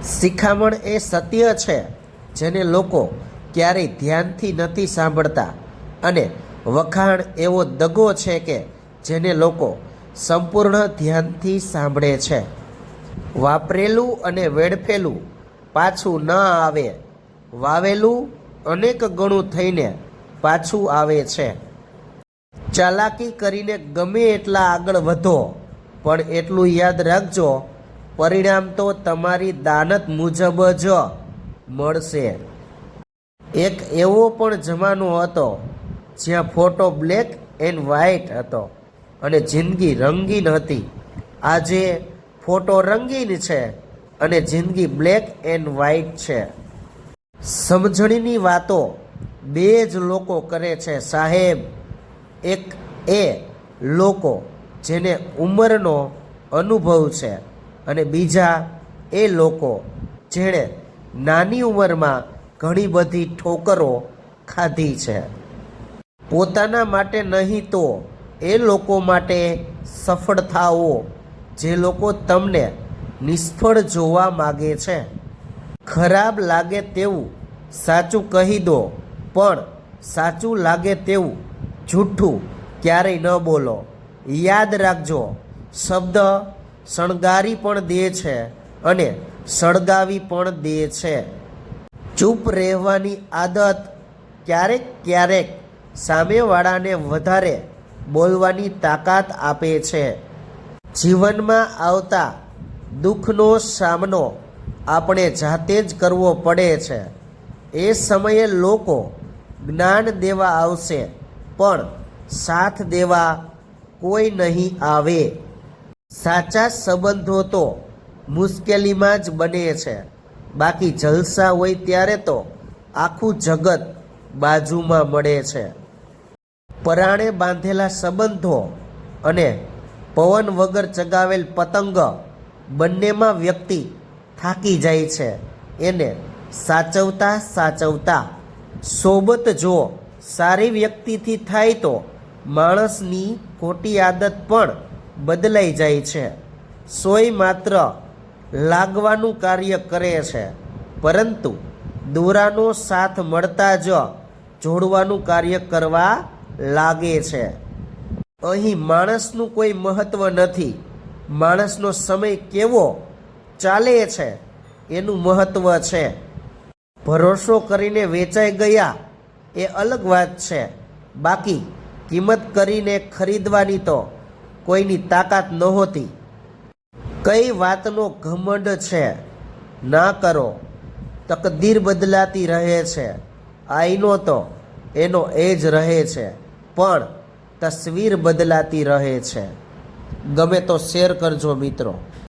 શિખામણ એ સત્ય છે જેને લોકો ક્યારેય ધ્યાનથી નથી સાંભળતા, અને વખાણ એવો દગો છે કે જેને લોકો સંપૂર્ણ ધ્યાનથી સાંભળે છે. વાપરેલું અને વેડફેલું પાછું ન આવે, વાવેલું અનેક ગણું થઈને પાછું આવે છે. ચાલાકી કરીને ગમે એટલા આગળ વધો, પણ એટલું યાદ રાખજો, પરિણામ તો તમારી દાનત મુજબ જ મળશે. એક એવો પણ જમાનો હતો જ્યાં ફોટો બ્લેક એન્ડ વ્હાઇટ હતો અને જિંદગી રંગીન હતી. આજે ફોટો રંગીન છે અને જિંદગી બ્લેક એન્ડ વ્હાઇટ છે. સમજણની વાતો બે જ લોકો કરે છે સાહેબ. એક એ લોકો જેને ઉંમરનો અનુભવ છે, અને બીજા એ લોકો જેણે નાની ઉંમરમાં ઘણી બધી ઠોકરો ખાધી છે. પોતાના માટે નહીં તો એ લોકો માટે સફળ થાઓ જે લોકો તમને નિષ્ફળ જોવા માગે છે. ખરાબ લાગે તેવું સાચું કહી દો, પણ સાચું લાગે તેવું જૂઠું ક્યારેય ન બોલો. યાદ રાખજો, શબ્દ શણગારી પણ દે છે અને સળગાવી પણ દે છે. ચૂપ રહેવાની આદત ક્યારેક ક્યારેક સામેવાળાને વધારે બોલવાની તાકાત આપે છે. જીવનમાં આવતા દુઃખનો સામનો આપણે જાતે જ કરવો પડે છે. એ સમયે લોકો જ્ઞાન દેવા આવશે, પણ સાથ દેવા કોઈ નહીં આવે. સાચા સંબંધો તો મુશ્કેલીમાં જ બને છે, બાકી જલસા હોય ત્યારે તો આખું જગત બાજુમાં મળે છે. પરાણે બાંધેલા સંબંધો અને પવન વગર ચગાવેલ પતંગ બંનેમાં વ્યક્તિ થાકી જાય છે. એને સાચવતા સાચવતા સોબત જો સારી વ્યક્તિથી થાય તો માણસની ખોટી આદત પણ બદલાઈ જાય છે. સોય માત્ર લાગવાનું કાર્ય કરે છે, પરંતુ દોરાનો સાથ મળતા જ જોડવાનું કાર્ય કરવા લાગે છે. અહીં માણસનું કોઈ મહત્ત્વ નથી, માણસનો સમય કેવો ચાલે છે એનું મહત્ત્વ છે. ભરોસો કરીને વેચાઈ ગયા એ અલગ વાત છે, બાકી કિંમત કરીને ખરીદવાની તો કોઈની તાકાત નહોતી. કઈ વાતનો ઘમંડ છે ના કરો, તકદીર બદલાતી રહે છે. આઈનો તો એનો એ જ રહે છે, પણ તસવીર બદલાતી રહે છે. ગમે તો શેર કરજો મિત્રો.